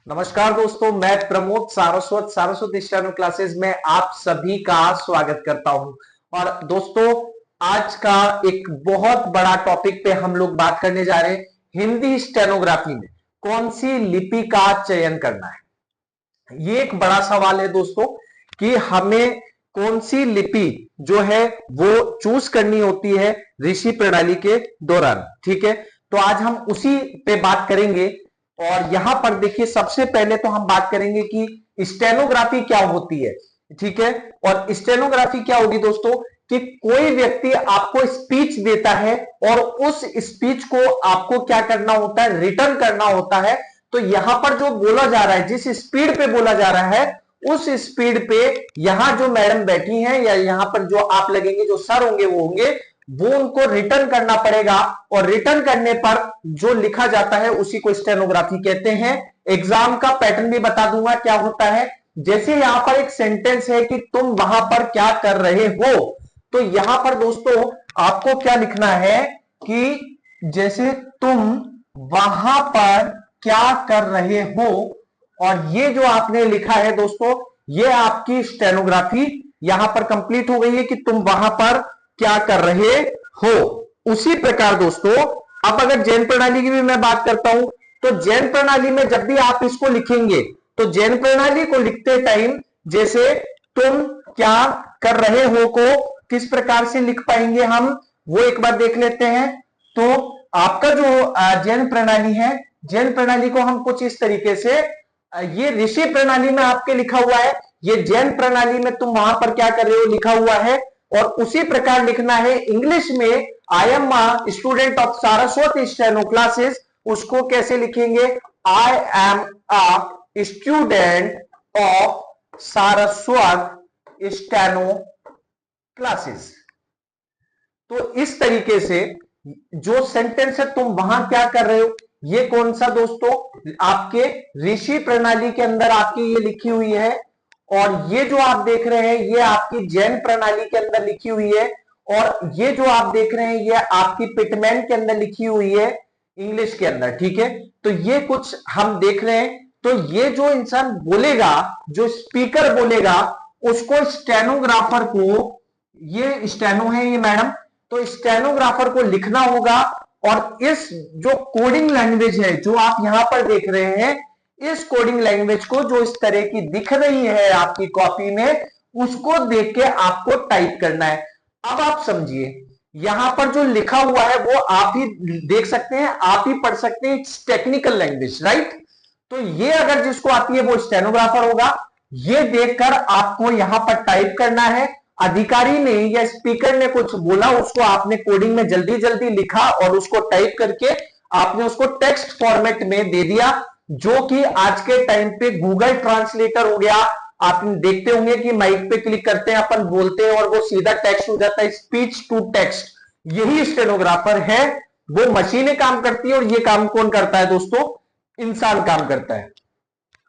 नमस्कार दोस्तों, मैं प्रमोद सारस्वत स्टेनो क्लासेस में आप सभी का स्वागत करता हूं। और दोस्तों, आज का एक बहुत बड़ा टॉपिक पे हम लोग बात करने जा रहे हैं। हिंदी स्टेनोग्राफी में कौन सी लिपि का चयन करना है, ये एक बड़ा सवाल है दोस्तों कि हमें कौन सी लिपि जो है वो चूज करनी होती है ऋषि प्रणाली के दौरान। ठीक है, तो आज हम उसी पे बात करेंगे। और यहां पर देखिए, सबसे पहले तो हम बात करेंगे कि स्टेनोग्राफी क्या होती है। ठीक है, और स्टेनोग्राफी क्या होगी दोस्तों कि कोई व्यक्ति आपको स्पीच देता है और उस स्पीच को आपको क्या करना होता है, रिटर्न करना होता है। तो यहां पर जो बोला जा रहा है, जिस स्पीड पे बोला जा रहा है, उस स्पीड पे यहां जो मैडम बैठी हैं या यहां पर जो आप लगेंगे, जो सर होंगे वो उनको रिटर्न करना पड़ेगा। और रिटर्न करने पर जो लिखा जाता है उसी को स्टेनोग्राफी कहते हैं। एग्जाम का पैटर्न भी बता दूंगा क्या होता है। जैसे यहां पर एक सेंटेंस है कि तुम वहां पर क्या कर रहे हो, तो यहां पर दोस्तों आपको क्या लिखना है कि जैसे तुम वहां पर क्या कर रहे हो, और ये जो आपने लिखा है दोस्तों, ये आपकी स्टेनोग्राफी यहां पर कंप्लीट हो गई है कि तुम वहां पर क्या कर रहे हो। उसी प्रकार दोस्तों, अब अगर जैन प्रणाली की भी मैं बात करता हूं, तो जैन प्रणाली में जब भी आप इसको लिखेंगे, तो जैन प्रणाली को लिखते टाइम जैसे तुम क्या कर रहे हो को किस प्रकार से लिख पाएंगे हम, वो एक बार देख लेते हैं। तो आपका जो जैन प्रणाली है, जैन प्रणाली को हम कुछ इस तरीके से, ये ऋषि प्रणाली में आपके लिखा हुआ है, ये जैन प्रणाली में तुम वहां पर क्या कर रहे हो लिखा हुआ है। और उसी प्रकार लिखना है इंग्लिश में, I am a student of Saraswat steno classes, उसको कैसे लिखेंगे, I am a student of Saraswat steno classes. तो इस तरीके से जो सेंटेंस है तुम वहां क्या कर रहे हो, ये कौन सा दोस्तों, आपके ऋषि प्रणाली के अंदर आपकी ये लिखी हुई है। और ये जो आप देख रहे हैं ये आपकी जैन प्रणाली के अंदर लिखी हुई है। और ये जो आप देख रहे हैं ये आपकी पिटमैन के अंदर लिखी हुई है, इंग्लिश के अंदर। ठीक है, तो ये कुछ हम देख रहे हैं। तो ये जो इंसान बोलेगा, जो स्पीकर बोलेगा, उसको स्टेनोग्राफर को, ये स्टेनो है ये मैडम, तो स्टेनोग्राफर को लिखना होगा। और इस जो कोडिंग लैंग्वेज है जो आप यहां पर देख रहे हैं, इस कोडिंग लैंग्वेज को जो इस तरह की दिख रही है आपकी कॉपी में, उसको देख के आपको टाइप करना है। अब आप समझिए, यहां पर जो लिखा हुआ है वो आप ही देख सकते हैं, आप ही पढ़ सकते हैं, इट्स टेक्निकल लैंग्वेज, राइट। तो ये अगर जिसको आती है वो स्टेनोग्राफर होगा। ये देखकर आपको यहां पर टाइप करना है। अधिकारी ने या स्पीकर ने कुछ बोला, उसको आपने कोडिंग में जल्दी जल्दी लिखा और उसको टाइप करके आपने उसको टेक्स्ट फॉर्मेट में दे दिया, जो कि आज के टाइम पे गूगल ट्रांसलेटर हो गया। आप देखते होंगे कि माइक पे क्लिक करते हैं, अपन बोलते हैं और वो सीधा टेक्स्ट हो जाता है, स्पीच टू टेक्स्ट। यही स्टेनोग्राफर है, वो मशीनें काम करती है और ये काम कौन करता है दोस्तों, इंसान काम करता है।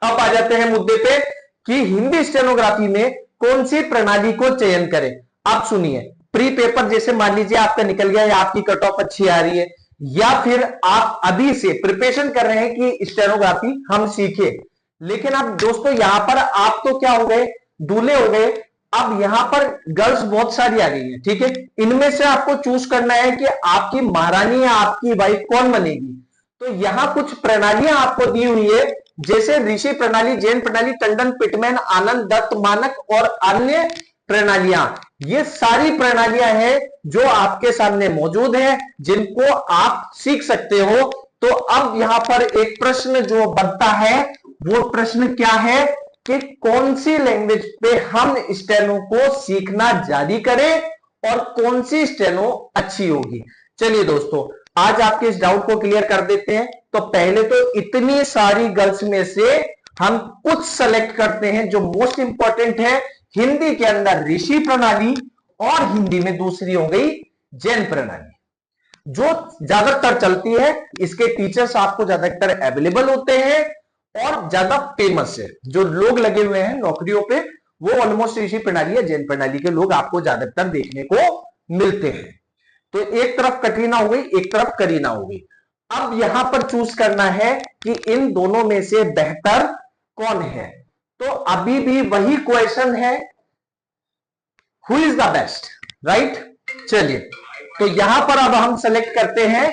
अब आ जाते हैं मुद्दे पे कि हिंदी स्टेनोग्राफी में कौन सी प्रणाली को चयन करें। आप सुनिए, प्री पेपर जैसे मान लीजिए आपका निकल गया या आपकी कट ऑफ अच्छी आ रही है, या फिर आप अभी से प्रिपरेशन कर रहे हैं कि स्टेनोग्राफी हम सीखे, लेकिन अब दोस्तों यहां पर आप तो क्या हो गए, दूल्हे हो गए। अब यहां पर गर्ल्स बहुत सारी आ गई है। ठीक है, इनमें से आपको चूज करना है कि आपकी महारानी या आपकी वाइफ कौन बनेगी। तो यहां कुछ प्रणालियां आपको दी हुई है, जैसे ऋषि प्रणाली, जैन प्रणाली, टंडन, पिटमैन, आनंद, दत्त, मानक और अन्य प्रणालियां। ये सारी प्रणालियां हैं जो आपके सामने मौजूद है, जिनको आप सीख सकते हो। तो अब यहां पर एक प्रश्न जो बनता है, वो प्रश्न क्या है कि कौन सी लैंग्वेज पे हम स्टेनो को सीखना जारी करें और कौन सी स्टेनो अच्छी होगी। चलिए दोस्तों, आज आपके इस डाउट को क्लियर कर देते हैं। तो पहले तो इतनी सारी गर्ल्स में से हम कुछ सेलेक्ट करते हैं जो मोस्ट इंपॉर्टेंट है। हिंदी के अंदर ऋषि प्रणाली और हिंदी में दूसरी हो गई जैन प्रणाली, जो ज्यादातर चलती है। इसके टीचर्स आपको ज्यादातर अवेलेबल होते हैं और ज्यादा फेमस है। जो लोग लगे हुए हैं नौकरियों पे, वो ऑलमोस्ट ऋषि प्रणाली या जैन प्रणाली के लोग आपको ज्यादातर देखने को मिलते हैं। तो एक तरफ कटरीना हो गई, एक तरफ करीना हो गई। अब यहां पर चूज करना है कि इन दोनों में से बेहतर कौन है। तो अभी भी वही क्वेश्चन है, who is the best, right. चलिए, तो यहां पर अब हम सेलेक्ट करते हैं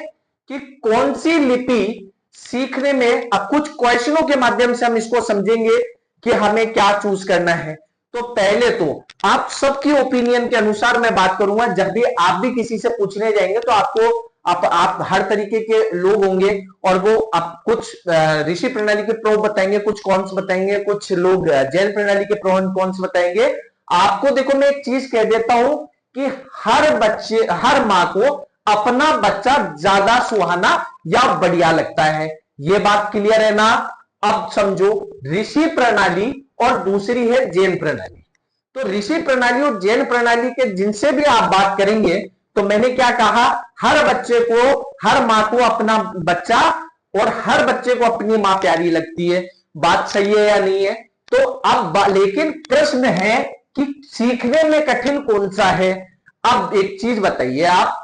कि कौन सी लिपि सीखने में, अब कुछ क्वेश्चनों के माध्यम से हम इसको समझेंगे कि हमें क्या चूज करना है। तो पहले तो आप सबकी ओपिनियन के अनुसार मैं बात करूंगा, जब भी आप भी किसी से पूछने जाएंगे तो आपको आप हर तरीके के लोग होंगे और वो आप कुछ ऋषि प्रणाली के प्रो बताएंगे, कुछ कॉन्स बताएंगे, कुछ लोग जैन प्रणाली के प्रो एंड कॉन्स बताएंगे। आपको देखो मैं एक चीज कह देता हूं कि हर मां को अपना बच्चा ज्यादा सुहाना या बढ़िया लगता है, ये बात क्लियर है ना। अब समझो, ऋषि प्रणाली और दूसरी है जैन प्रणाली। तो ऋषि प्रणाली और जैन प्रणाली के जिनसे भी आप बात करेंगे, तो मैंने क्या कहा, हर बच्चे को, हर मां को अपना बच्चा और हर बच्चे को अपनी मां प्यारी लगती है। बात सही है या नहीं है। तो अब लेकिन प्रश्न है कि सीखने में कठिन कौन सा है। अब एक चीज बताइए आप,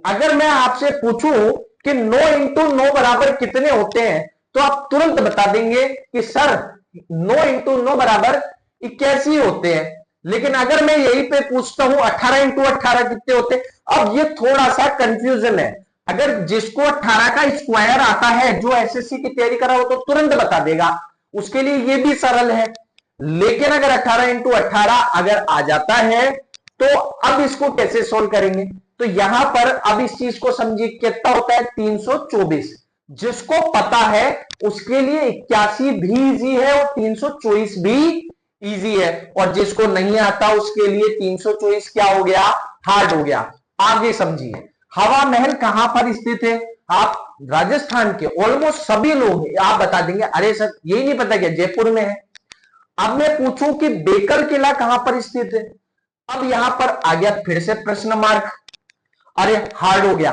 अगर मैं आपसे पूछूं कि 9 इंटू 9 बराबर कितने होते हैं, तो आप तुरंत बता देंगे कि सर 9 इंटू 9 बराबर 81 होते हैं। लेकिन अगर मैं यहीं पे पूछता हूं 18 इंटू 18 कितने होते हैं, अब ये थोड़ा सा कंफ्यूजन है। अगर जिसको 18 का स्क्वायर आता है, जो एसएससी की तैयारी करा हो, तो तुरंत बता देगा, उसके लिए ये भी सरल है। लेकिन अगर 18 इंटू 18 अगर आ जाता है, तो अब इसको कैसे सोल्व करेंगे। तो यहां पर अब इस चीज को समझिए, कितना होता है 324। जिसको पता है उसके लिए 81 भी इजी है और 324 भी इजी है, और जिसको नहीं आता उसके लिए 324 क्या हो गया, हार्ड हो गया। आगे समझिए, हवा महल कहां पर स्थित है। आप राजस्थान के ऑलमोस्ट सभी लोग आप बता देंगे, अरे सर यही नहीं पता क्या जयपुर में है। अब मैं पूछूं कि बेकर किला कहां पर स्थित है, अब यहां पर आ गया फिर से प्रश्न मार्क, अरे हार्ड हो गया।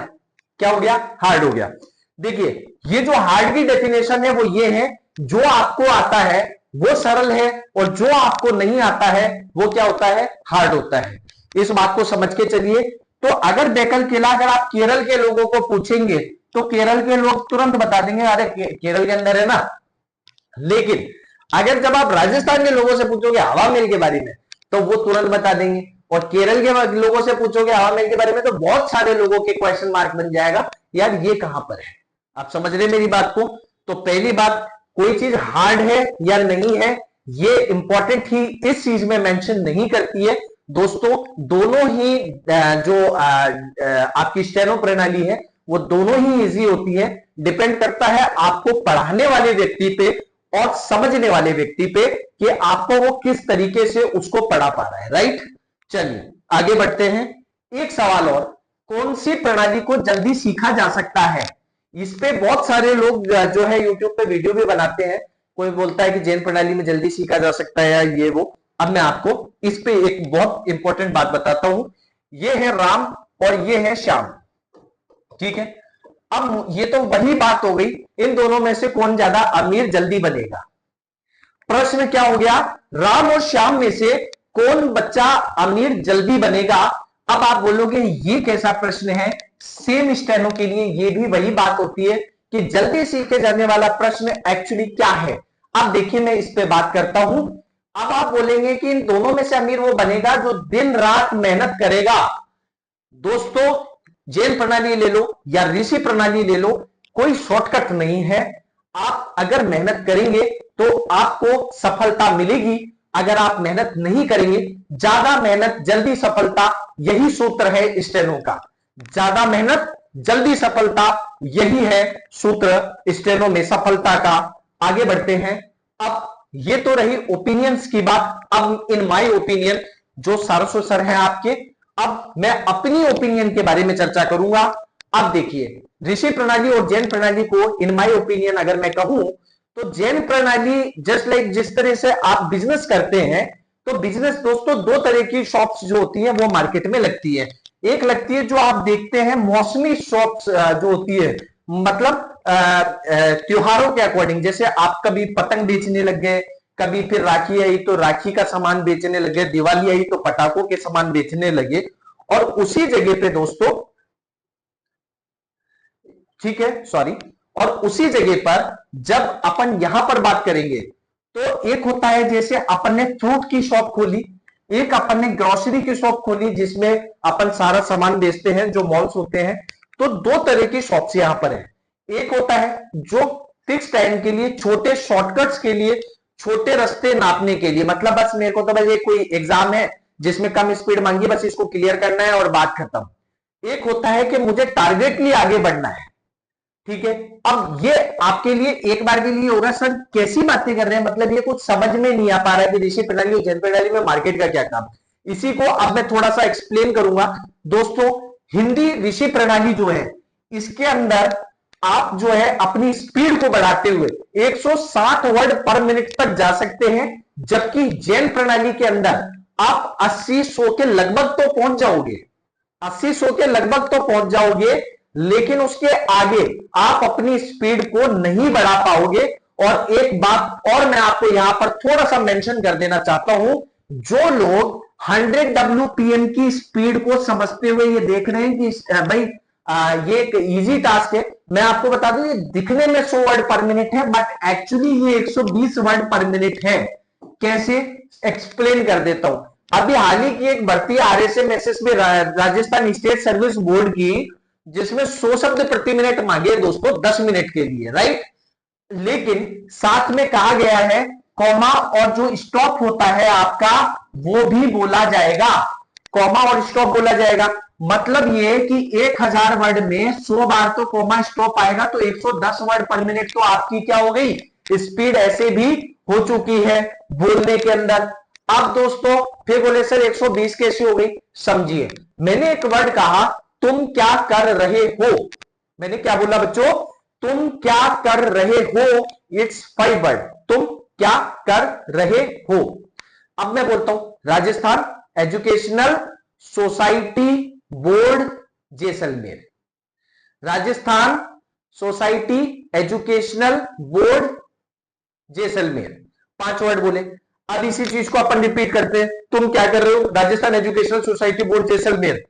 क्या हो गया, हार्ड हो गया। देखिए, ये जो हार्ड की डेफिनेशन है वो ये है, जो आपको आता है वो सरल है और जो आपको नहीं आता है वो क्या होता है, हार्ड होता है। इस बात को समझ के चलिए। तो अगर बेकर किला अगर आप केरल के लोगों को पूछेंगे, तो केरल के लोग तुरंत बता देंगे, अरे केरल के अंदर है ना। लेकिन अगर जब आप राजस्थान के लोगों से पूछोगे हवा महल के बारे में, तो वो तुरंत बता देंगे, और केरल के लोगों से पूछोगे हवा महल के बारे में, तो बहुत सारे लोगों के क्वेश्चन मार्क बन जाएगा, यार ये कहां पर है। आप समझ रहे मेरी बात को। तो पहली बात, कोई चीज हार्ड है या नहीं है, ये इंपॉर्टेंट ही इस चीज में मेंशन नहीं करती है दोस्तों। दोनों ही जो आपकी स्टेनो प्रणाली है, वो दोनों ही इजी होती है। डिपेंड करता है आपको पढ़ाने वाले व्यक्ति पे और समझने वाले व्यक्ति पे कि आपको वो किस तरीके से उसको पढ़ा पा रहा है, राइट। चलिए आगे बढ़ते हैं। एक सवाल और, कौन सी प्रणाली को जल्दी सीखा जा सकता है। इस पे बहुत सारे लोग जो है यूट्यूब पे वीडियो भी बनाते हैं। कोई बोलता है कि जैन प्रणाली में जल्दी सीखा जा सकता है या ये वो। अब मैं आपको इस पे एक बहुत इंपॉर्टेंट बात बताता हूं। ये है राम और ये है श्याम, ठीक है। अब ये तो वही बात हो गई, इन दोनों में से कौन ज्यादा अमीर जल्दी बनेगा। प्रश्न क्या हो गया, राम और श्याम में से कौन बच्चा अमीर जल्दी बनेगा। अब आप बोलोगे ये कैसा प्रश्न है। सेम स्टेनो के लिए ये भी वही बात होती है कि जल्दी सीखे जाने वाला प्रश्न एक्चुअली क्या है। अब देखिए मैं इस पे बात करता हूं। अब आप बोलेंगे कि इन दोनों में से अमीर वो बनेगा जो दिन रात मेहनत करेगा। दोस्तों, जैन प्रणाली ले लो या ऋषि प्रणाली ले लो, कोई शॉर्टकट नहीं है। आप अगर मेहनत करेंगे तो आपको सफलता मिलेगी। अगर आप मेहनत नहीं करेंगे, ज्यादा मेहनत जल्दी सफलता, यही सूत्र है स्टेनो का। ज्यादा मेहनत जल्दी सफलता, यही है सूत्र स्टेनो में सफलता का। आगे बढ़ते हैं। अब ये तो रही ओपिनियंस की बात। अब इन माय ओपिनियन जो सारस्वत सर हैं आपके, अब मैं अपनी ओपिनियन के बारे में चर्चा करूंगा। अब देखिए, ऋषि प्रणाली और जैन प्रणाली को इन माय ओपिनियन अगर मैं कहूं, तो जैन प्रणाली जस्ट लाइक जिस तरह से आप बिजनेस करते हैं, तो बिजनेस दोस्तों दो तरह की शॉप्स जो होती है वो मार्केट में लगती है। एक लगती है जो आप देखते हैं मौसमी शॉप्स जो होती है, मतलब त्योहारों के अकॉर्डिंग। जैसे आप कभी पतंग बेचने लग गए, कभी फिर राखी आई तो राखी का सामान बेचने लगे, दिवाली आई तो पटाखों के सामान बेचने लगे। और उसी जगह पे दोस्तों ठीक है, सॉरी। और उसी जगह पर जब अपन यहां पर बात करेंगे तो एक होता है जैसे अपन ने फ्रूट की शॉप खोली, एक अपन ने ग्रोसरी की शॉप खोली जिसमें अपन सारा सामान बेचते हैं, जो मॉल्स होते हैं। तो दो तरह की शॉप्स यहां पर है। एक होता है जो फिक्स टाइम के लिए, छोटे शॉर्टकट्स के लिए, छोटे रास्ते नापने के लिए, मतलब बस मेरे को तो बस ये कोई एग्जाम है जिसमें कम स्पीड मांगी, बस इसको क्लियर करना है और बात खत्म। एक होता है कि मुझे टारगेट लिए आगे बढ़ना है, ठीक है। अब ये आपके लिए एक बार के लिए होगा, सर कैसी बातें कर रहे हैं, मतलब ये कुछ समझ में नहीं आ पा रहा है कि ऋषि प्रणाली और जैन प्रणाली में मार्केट का क्या काम। इसी को अब मैं थोड़ा सा एक्सप्लेन करूंगा। दोस्तों, हिंदी ऋषि प्रणाली जो है, इसके अंदर आप जो है अपनी स्पीड को बढ़ाते हुए 160 वर्ड पर मिनट तक जा सकते हैं, जबकि जैन प्रणाली के अंदर आप 80-100 के लगभग तो पहुंच जाओगे, 80-100 के लगभग तो पहुंच जाओगे, लेकिन उसके आगे आप अपनी स्पीड को नहीं बढ़ा पाओगे। और एक बात और मैं आपको यहां पर थोड़ा सा मेंशन कर देना चाहता हूं, जो लोग 100 WPM की स्पीड को समझते हुए ये देख रहे हैं कि भाई ये एक इजी टास्क है, मैं आपको बता दूं ये दिखने में 100 वर्ड पर मिनट है, बट एक्चुअली ये 120 वर्ड पर मिनट है। कैसे, एक्सप्लेन कर देता हूं। अभी हाल ही की एक भर्ती RSMSS में, राजस्थान स्टेट सर्विस बोर्ड की, जिसमें 100 शब्द प्रति मिनट मांगे दोस्तों 10 मिनट के लिए, राइट। लेकिन साथ में कहा गया है कॉमा और जो स्टॉप होता है आपका वो भी बोला जाएगा, कॉमा और स्टॉप बोला जाएगा। मतलब ये कि 1000 वर्ड में 100 बार तो कॉमा स्टॉप आएगा, तो 110 वर्ड पर मिनट तो आपकी क्या हो गई, स्पीड ऐसे भी हो चुकी है बोलने के अंदर। अब दोस्तों फिर बोले सर 120 कैसे हो गई, समझिए। मैंने एक वर्ड कहा, तुम क्या कर रहे हो, मैंने क्या बोला बच्चों, तुम क्या कर रहे हो, इट्स 5 वर्ड, तुम क्या कर रहे हो। अब मैं बोलता हूं Rajasthan educational society board Jaisalmer, Rajasthan society educational board Jaisalmer, 5 word बोले। अब इसी चीज को अपन रिपीट करते हैं, तुम क्या कर रहे हो, Rajasthan educational society board Jaisalmer.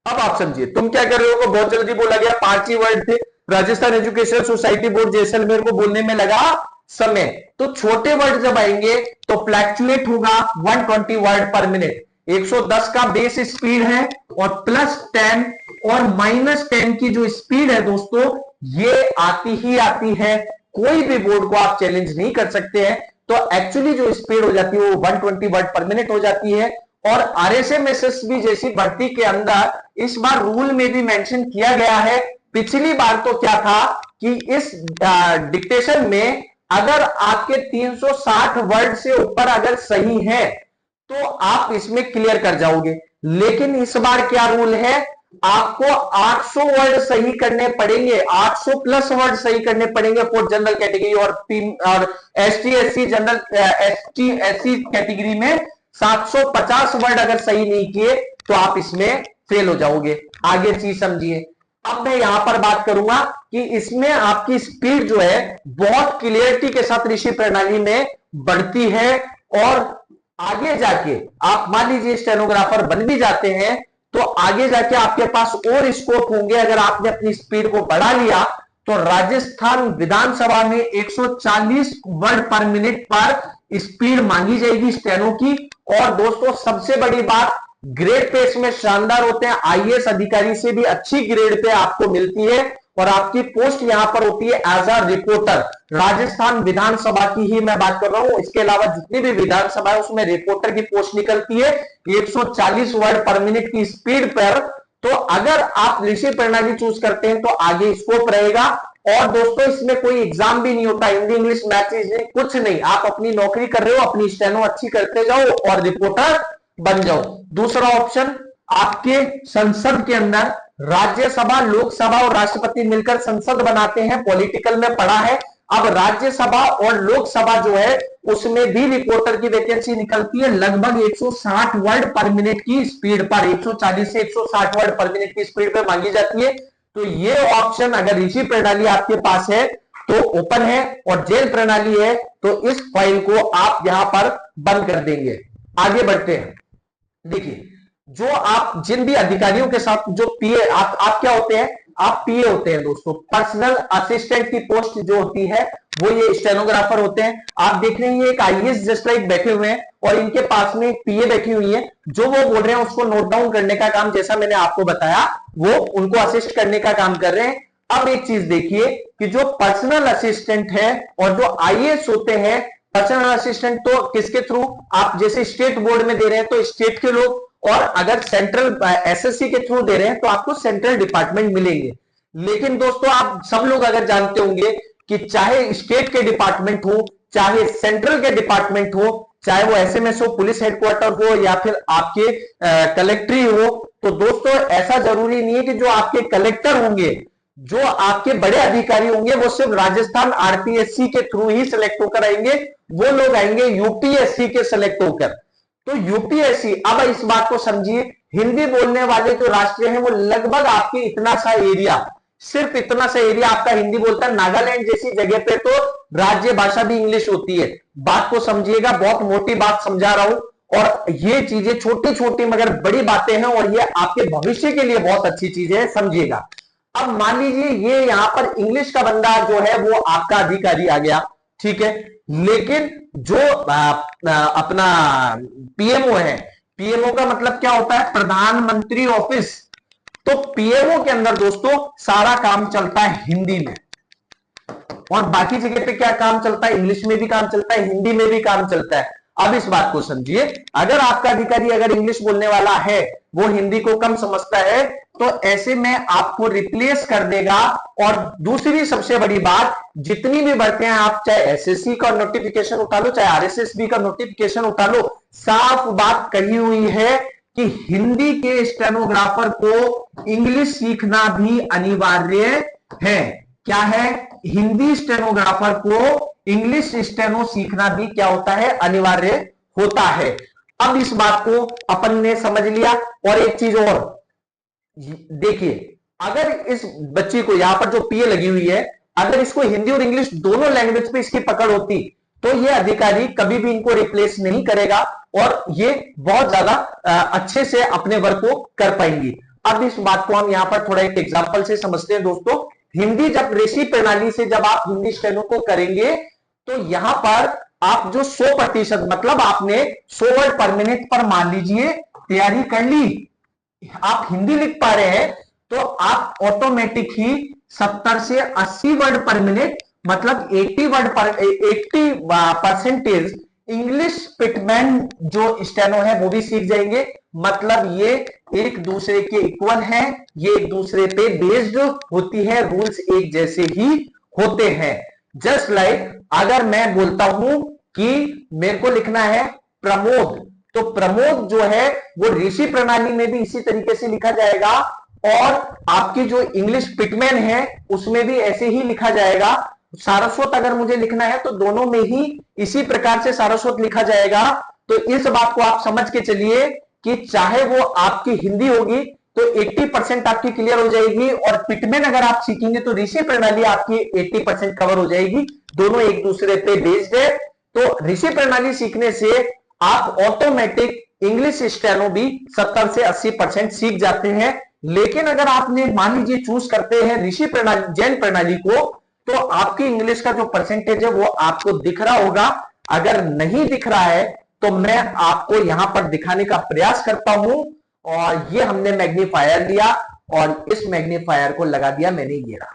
अब आप समझिए, तुम क्या कर रहे हो को बहुत जल्दी बोला गया, 5 ही वर्ड थे। Rajasthan educational society board Jaisalmer को बोलने में लगा समय, तो छोटे वर्ड जब आएंगे तो फ्लैक्चुएट होगा 120 वर्ड पर मिनट। 110 का बेस स्पीड है और +10 और -10 की जो स्पीड है दोस्तों, ये आती ही आती है, कोई भी बोर्ड को आप चैलेंज नहीं कर सकते हैं। तो एक्चुअली जो स्पीड हो जाती है वो 120 वर्ड पर मिनट हो जाती है। और RSMSS भी जैसी भर्ती के अंदर इस बार रूल में भी मेंशन किया गया है। पिछली बार तो क्या था कि इस डिक्टेशन में अगर आपके 360 वर्ड से ऊपर अगर सही है तो आप इसमें क्लियर कर जाओगे, लेकिन इस बार क्या रूल है, आपको 800 वर्ड सही करने पड़ेंगे, 800 प्लस वर्ड सही करने पड़ेंगे फॉर जनरल कैटेगरी, और ST/SC जनरल ST/SC कैटेगरी में 750 वर्ड अगर सही नहीं किए तो आप इसमें फेल हो जाओगे। आगे चीज समझिए। अब मैं यहां पर बात करूंगा कि इसमें आपकी स्पीड जो है बहुत क्लियरिटी के साथ ऋषि प्रणाली में बढ़ती है, और आगे जाके आप मान लीजिए स्टेनोग्राफर बन भी जाते हैं तो आगे जाके आपके पास और स्कोप होंगे। अगर आपने अपनी स्पीड को बढ़ा लिया तो राजस्थान विधानसभा में 140 वर्ड पर मिनट पर स्पीड मांगी जाएगी स्टेनो की। और दोस्तों सबसे बड़ी बात, ग्रेड पे इसमें शानदार होते हैं, IAS अधिकारी से भी अच्छी ग्रेड पे आपको मिलती है, और आपकी पोस्ट यहां पर होती है एज अ रिपोर्टर। राजस्थान विधानसभा की ही मैं बात कर रहा हूं, इसके अलावा जितनी भी विधानसभा है उसमें रिपोर्टर की पोस्ट निकलती है 140 वर्ड पर मिनट की स्पीड पर। तो अगर आप ऋषि प्रणाली चूज करते हैं तो आगे स्कोप रहेगा। और दोस्तों इसमें कोई एग्जाम भी नहीं होता, हिंदी इंग्लिश मैथ कुछ नहीं, आप अपनी नौकरी कर रहे हो, अपनी स्टेनो अच्छी करते जाओ और रिपोर्टर बन जाओ। दूसरा ऑप्शन, आपके संसद के अंदर राज्यसभा, लोकसभा और राष्ट्रपति मिलकर संसद बनाते हैं, पॉलिटिकल में पढ़ा है। अब राज्यसभा और लोकसभा जो है उसमें भी रिपोर्टर की वैकेंसी निकलती है, लगभग 160 वर्ड पर मिनट की स्पीड पर, 140 से 160 वर्ड पर मिनट की स्पीड पर मांगी जाती है। तो ये ऑप्शन अगर ऋषि प्रणाली आपके पास है तो ओपन है, और जेल प्रणाली है तो इस फाइल को आप यहां पर बंद कर देंगे। आगे बढ़ते हैं। देखिए, जो आप जिन भी अधिकारियों के साथ जो पीए, आप क्या होते हैं, आप पीए होते हैं दोस्तों, पर्सनल असिस्टेंट की पोस्ट जो होती है वो ये स्टेनोग्राफर होते हैं। आप देख रहे हैं एक आईएएस जस्ट लाइक बैठे हुए हैं और इनके पास में एक पीए बैठी हुई है, जो वो बोल रहे हैं उसको नोट डाउन करने का काम, जैसा मैंने आपको बताया, वो उनको असिस्ट करने का काम कर रहे हैं। अब एक चीज देखिए कि जो पर्सनल असिस्टेंट है और जो आईएएस होते हैं, पर्सनल असिस्टेंट तो किसके थ्रू, आप जैसे स्टेट बोर्ड में दे रहे हैं तो स्टेट के लोग, और अगर सेंट्रल एसएससी के थ्रू दे रहे हैं तो आपको सेंट्रल डिपार्टमेंट मिलेंगे। लेकिन दोस्तों आप सब लोग अगर जानते होंगे कि चाहे स्टेट के डिपार्टमेंट हो, चाहे सेंट्रल के डिपार्टमेंट हो, चाहे वो एसएमएस हो, पुलिस हेडक्वार्टर हो, या फिर आपके कलेक्ट्री हो, तो दोस्तों ऐसा जरूरी नहीं है कि जो आपके कलेक्टर होंगे, जो आपके बड़े अधिकारी होंगे, वो सिर्फ राजस्थान आरपीएससी के थ्रू ही सिलेक्ट होकर आएंगे, वो लोग आएंगे यूपीएससी के सिलेक्ट होकर। तो यूपीएससी, अब इस बात को समझिए, हिंदी बोलने वाले जो राष्ट्रीय हैं वो लगभग आपके इतना सा एरिया, सिर्फ इतना सा एरिया आपका हिंदी बोलता है। नागालैंड जैसी जगह पे तो राज्य भाषा भी इंग्लिश होती है। बात को समझिएगा, बहुत मोटी बात समझा रहा हूं, और ये चीजें छोटी छोटी मगर बड़ी बातें हैं, और ये आपके भविष्य के लिए बहुत अच्छी चीजें हैं, समझिएगा। अब मान लीजिए ये यहां पर इंग्लिश का बंदा जो है वो आपका अधिकारी आ गया, ठीक है, लेकिन जो अपना पीएमओ है, पीएमओ का मतलब क्या होता है, प्रधानमंत्री ऑफिस, तो पीएमओ के अंदर दोस्तों सारा काम चलता है हिंदी में, और बाकी जगह पे क्या काम चलता है, इंग्लिश में भी काम चलता है, हिंदी में भी काम चलता है। अब इस बात को समझिए, अगर आपका अधिकारी अगर इंग्लिश बोलने वाला है, वो हिंदी को कम समझता है, तो ऐसे में आपको रिप्लेस कर देगा। और दूसरी सबसे बड़ी बात, जितनी भी भर्तियां आप, चाहे एसएससी का नोटिफिकेशन उठा लो, चाहे आरएसएसबी का नोटिफिकेशन उठा लो, साफ बात कही हुई है कि हिंदी के स्टेनोग्राफर को इंग्लिश सीखना भी अनिवार्य है। क्या है, हिंदी स्टेनोग्राफर को इंग्लिश स्टेनो सीखना भी क्या होता है, अनिवार्य होता है। अब इस बात को अपन ने समझ लिया। और एक चीज और देखिए, अगर इस बच्ची को, यहां पर जो पीए लगी हुई है, अगर इसको हिंदी और इंग्लिश दोनों लैंग्वेज पे इसकी पकड़ होती, तो ये अधिकारी कभी भी इनको रिप्लेस नहीं करेगा, और ये बहुत ज्यादा अच्छे से अपने वर्क को कर पाएंगी। अब इस बात को हम यहां पर थोड़ा एक एग्जांपल से समझते हैं दोस्तों। हिंदी जब रेशी प्रणाली से जब आप हिंदी स्टेनो को करेंगे, तो यहां पर आप जो 100%, मतलब आपने 100 वर्ड पर मिनट पर मान लीजिए तैयारी कर ली, आप हिंदी लिख पा रहे हैं, तो आप ऑटोमेटिक ही 70 से 80 वर्ड पर मिनट, मतलब 80% इंग्लिश पिटमैन जो स्टेनो है वो भी सीख जाएंगे। मतलब ये एक दूसरे के इक्वल है, ये एक दूसरे पे बेस्ड होती है, रूल्स एक जैसे ही होते हैं। जस्ट लाइक अगर मैं बोलता हूं कि मेरे को लिखना है प्रमोद, तो प्रमोद जो है वो ऋषि प्रणाली में भी इसी तरीके से लिखा जाएगा, और आपकी जो इंग्लिश पिटमैन है उसमें भी ऐसे ही लिखा जाएगा। सारस्वत अगर मुझे लिखना है तो दोनों में ही इसी प्रकार से सारस्वत लिखा जाएगा। तो इस बात को आप समझ के चलिए कि चाहे वो आपकी हिंदी होगी तो 80% आपकी क्लियर हो जाएगी, और पिटमैन अगर आप सीखेंगे तो ऋषि प्रणाली आपकी 80% कवर हो जाएगी। दोनों एक दूसरे पे बेस्ड है। तो ऋषि प्रणाली सीखने से आप ऑटोमेटिक इंग्लिश स्टेनो भी 70 से 80% सीख जाते हैं। लेकिन अगर आपने मान लीजिए चूज करते हैं ऋषि प्रणाली, जैन प्रणाली को, तो आपकी इंग्लिश का जो परसेंटेज है वो आपको दिख रहा होगा। अगर नहीं दिख रहा है तो मैं आपको यहां पर दिखाने का प्रयास करता हूं, और ये हमने मैग्नीफायर लिया और इस मैग्नीफायर को लगा दिया मैंने, ये रहा।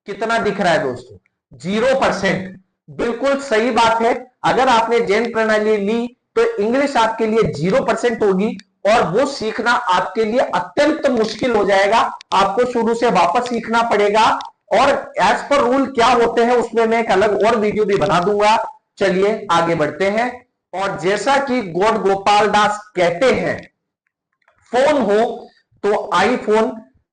कितना दिख रहा है दोस्तों, 0%। बिल्कुल सही बात है। अगर आपने जैन प्रणाली ली तो इंग्लिश आपके लिए 0% होगी, और वो सीखना आपके लिए अत्यंत मुश्किल हो जाएगा। आपको शुरू से वापस सीखना पड़ेगा, और एज पर रूल क्या होते हैं उसमें मैं एक अलग और वीडियो भी बना दूंगा। चलिए आगे बढ़ते हैं। और जैसा कि गौड़ गोपाल दास कहते हैं, फोन हो तो आईफोन,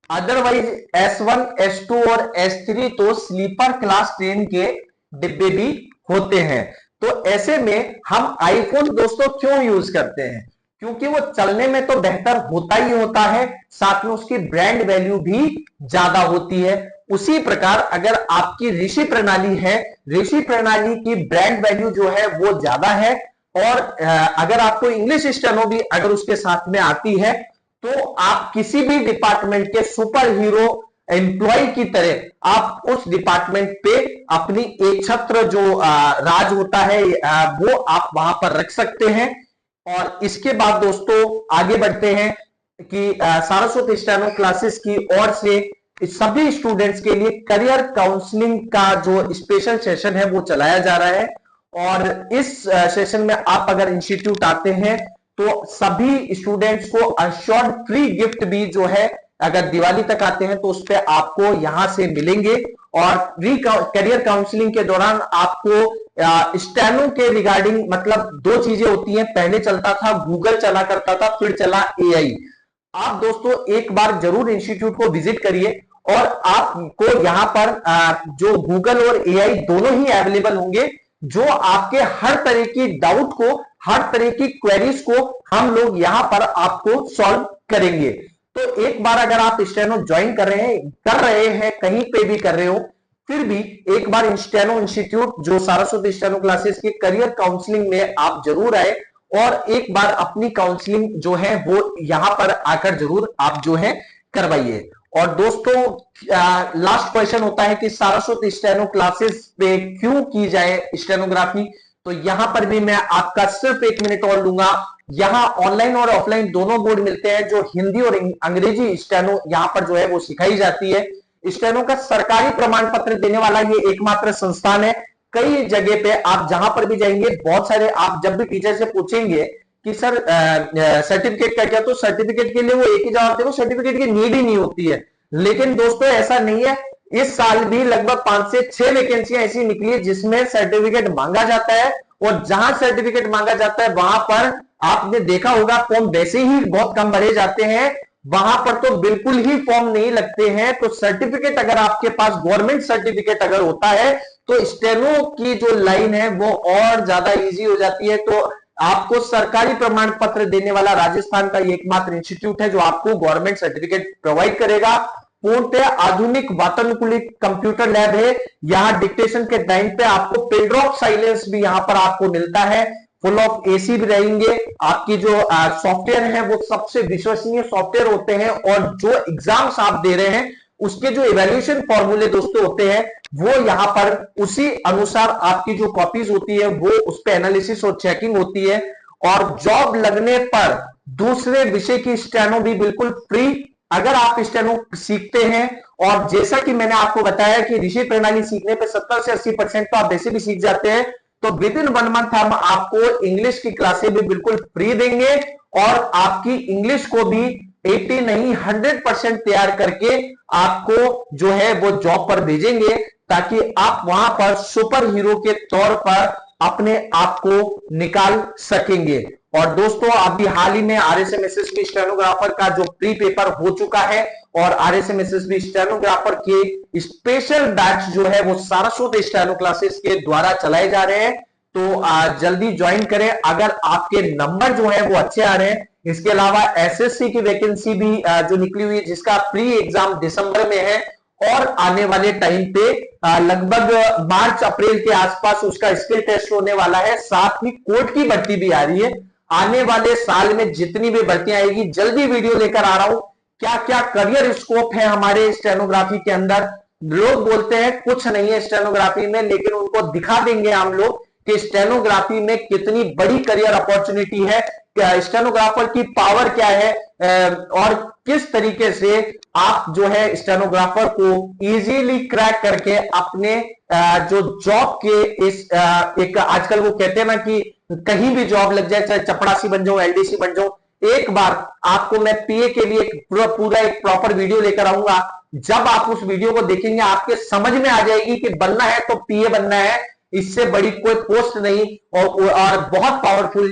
अदरवाइज S1, S2 और S3 तो स्लीपर क्लास ट्रेन के डिब्बे भी होते हैं। तो ऐसे में हम आईफोन दोस्तों क्यों यूज करते हैं, क्योंकि वो चलने में तो बेहतर होता ही होता है, साथ में उसकी ब्रांड वैल्यू भी ज्यादा होती है। उसी प्रकार अगर आपकी ऋषि प्रणाली है, ऋषि प्रणाली की ब्रांड वैल्यू जो है वो ज्यादा है, और अगर आपको इंग्लिश स्टेनो भी अगर उसके साथ में आती है, तो आप किसी भी डिपार्टमेंट के सुपर हीरो एम्प्लॉय की तरह आप उस डिपार्टमेंट पे अपनी एक छत्र जो राज होता है वो आप वहां पर रख सकते हैं। और इसके बाद दोस्तों आगे बढ़ते हैं कि सारस्वत स्टेनो क्लासेस की ओर से सभी स्टूडेंट्स के लिए करियर काउंसलिंग का जो स्पेशल सेशन है वो चलाया जा रहा है। और इस सेशन में आप अगर इंस्टीट्यूट आते हैं तो सभी स्टूडेंट्स को अश्योर्ड फ्री गिफ्ट भी जो है अगर दिवाली तक आते हैं तो उस पर आपको यहां से मिलेंगे। और करियर काउंसलिंग के दौरान आपको स्टेनो के रिगार्डिंग मतलब दो चीजें होती हैं, पहले चलता था गूगल चला करता था, फिर चला एआई। आप दोस्तों एक बार जरूर इंस्टीट्यूट को विजिट करिए और आपको यहां पर जो गूगल और एआई दोनों ही अवेलेबल होंगे, जो आपके हर तरह की डाउट को, हर तरह की क्वेरीज को हम लोग यहां पर आपको सॉल्व करेंगे। तो एक बार अगर आप स्टेनो ज्वाइन कर रहे हैं कहीं पे भी कर रहे हो, फिर भी एक बार स्टेनो इंस्टीट्यूट जो सारस्वत स्टेनो क्लासेस की करियर काउंसलिंग में आप जरूर आए और एक बार अपनी काउंसलिंग जो है वो यहां पर आकर जरूर आप जो है करवाइए। और दोस्तों लास्ट क्वेश्चन होता है कि सारस्वत स्टेनो क्लासेस पे क्यों की जाए स्टेनोग्राफी। तो यहां पर भी मैं आपका सिर्फ 1 मिनट और लूंगा। यहां ऑनलाइन और ऑफलाइन दोनों बोर्ड मिलते हैं, जो हिंदी और अंग्रेजी स्टेनो यहां पर जो है वो सिखाई जाती है। स्टेनो का सरकारी प्रमाण पत्र देने वाला ये एकमात्र संस्थान है। कई जगह पे आप जहां पर भी जाएंगे, बहुत सारे आप जब भी टीचर से पूछेंगे कि सर सर्टिफिकेट का क्या, तो सर्टिफिकेट के लिए वो एक ही जवाब देंगे, सर्टिफिकेट की नीड ही नहीं होती है। लेकिन दोस्तों ऐसा नहीं है, इस साल भी लगभग 5 से 6 वैकेंसियां ऐसी निकली है जिसमें सर्टिफिकेट मांगा जाता है। और जहां सर्टिफिकेट मांगा जाता है वहां पर आपने देखा होगा फॉर्म वैसे ही बहुत कम भरे जाते हैं, वहां पर तो बिल्कुल ही फॉर्म नहीं लगते हैं। तो सर्टिफिकेट अगर आपके पास गवर्नमेंट सर्टिफिकेट अगर होता है तो स्टेनो की जो लाइन है वो और ज्यादा इजी हो जाती है। तो आपको सरकारी प्रमाण पत्र देने वाला राजस्थान का एकमात्र इंस्टीट्यूट है जो आपको गवर्नमेंट सर्टिफिकेट प्रोवाइड करेगा। पूर्णतः आधुनिक वातानुकूलित कंप्यूटर लैब है। यहाँ डिक्टेशन के टाइम पे आपको पिन ड्रॉप साइलेंस भी यहाँ पर आपको मिलता है, फुल ऑफ एसी भी रहेंगे। आपकी जो सॉफ्टवेयर है वो सबसे विश्वसनीय सॉफ्टवेयर होते हैं और जो एग्जाम्स आप दे रहे हैं उसके जो इवैल्यूएशन फॉर्मूले दोस्तों होते हैं वो यहाँ पर उसी अनुसार आपकी जो कॉपीज होती है वो उस पर एनालिसिस और चेकिंग होती है। और जॉब लगने पर दूसरे विषय की स्टेनो भी बिल्कुल फ्री अगर आप स्टेनो सीखते हैं। और जैसा कि मैंने आपको बताया कि ऋषि प्रणाली सीखने पे 70 से 80% तो आप वैसे भी सीख जाते हैं, तो विद इन 1 मंथ हम आपको इंग्लिश की क्लासेस भी बिल्कुल फ्री देंगे और आपकी इंग्लिश को भी 80 नहीं 100% तैयार करके आपको जो है वो जॉब पर भेजेंगे, ताकि आप वहां पर सुपर हीरो के तौर पर अपने आप को निकाल सकेंगे। और दोस्तों अभी हाल ही में आरएसएमएसएसबी स्टेनोग्राफर का जो प्री पेपर हो चुका है और आरएसएमएसएसबी स्टेनोग्राफर के स्पेशल बैच जो है वो सारस्वत स्टेनो क्लासेस के द्वारा चलाए जा रहे हैं। तो जल्दी ज्वाइन करें अगर आपके नंबर जो है वो अच्छे आ रहे हैं। इसके अलावा एसएससी की वैकेंसी भी जो निकली हुई है जिसका प्री एग्जाम दिसंबर में है और आने वाले टाइम पे लगभग मार्च अप्रैल के आसपास उसका स्किल टेस्ट होने वाला है। साथ ही कोर्ट की भर्ती भी आ रही है। आने वाले साल में जितनी भी भर्तियां आएगी जल्दी वीडियो लेकर आ रहा हूं। क्या क्या करियर स्कोप है हमारे स्टेनोग्राफी के अंदर। लोग बोलते हैं कुछ नहीं है स्टेनोग्राफी में, लेकिन उनको दिखा देंगे हम लोग कि स्टेनोग्राफी में कितनी बड़ी करियर अपॉर्चुनिटी है, स्टेनोग्राफर की पावर क्या है और किस तरीके से आप जो है स्टेनोग्राफर को इजीली क्रैक करके अपने जो जॉब के इस एक आजकल वो कहते हैं ना कि कहीं भी जॉब लग जाए, चाहे चपड़ासी बन जाओ एलडीसी बन जाओ। एक बार आपको मैं पीए के लिए पूरा एक प्रॉपर वीडियो लेकर आऊंगा। जब आप उस वीडियो को देखेंगे आपके समझ में आ जाएगी कि बनना है तो पीए बनना है, इससे बड़ी कोई पोस्ट नहीं। और बहुत पावरफुल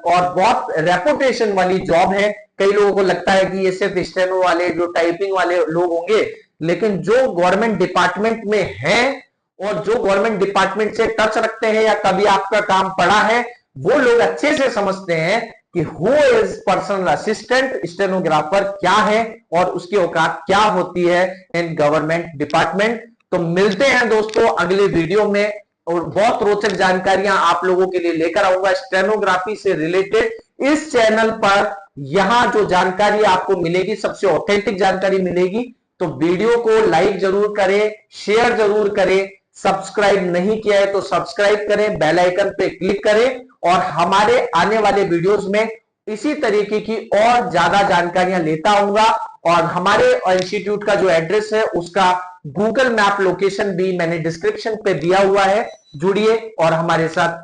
और बहुत रेपुटेशन वाली जॉब है। कई लोगों को लगता है कि ये सिर्फ स्टेनो वाले जो टाइपिंग वाले लोग होंगे, लेकिन जो गवर्नमेंट डिपार्टमेंट में हैं और जो गवर्नमेंट डिपार्टमेंट से टच रखते हैं या कभी आपका काम पड़ा है, वो लोग अच्छे से समझते हैं कि who is personal assistant stenographer क्या है और उसकी औकात क्या होती है इन गवर्नमेंट डिपार्टमेंट। तो मिलते हैं दोस्तों अगले वीडियो में और बहुत रोचक जानकारियां आप लोगों के लिए लेकर आऊंगा स्टेनोग्राफी से रिलेटेड। इस चैनल पर यहां जो जानकारी आपको मिलेगी सबसे ऑथेंटिक जानकारी मिलेगी। तो वीडियो को लाइक जरूर करें, शेयर जरूर करें, सब्सक्राइब नहीं किया है तो सब्सक्राइब करें, बेल आइकन पे क्लिक करें और हमारे आने वाले वीडियोस में इसी तरीके की और ज्यादा जानकारियां लेता आऊंगा। और हमारे इंस्टीट्यूट का जो एड्रेस है उसका गूगल मैप लोकेशन भी मैंने डिस्क्रिप्शन पे दिया हुआ है। जुड़िए और हमारे साथ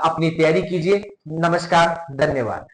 अपनी तैयारी कीजिए। नमस्कार, धन्यवाद।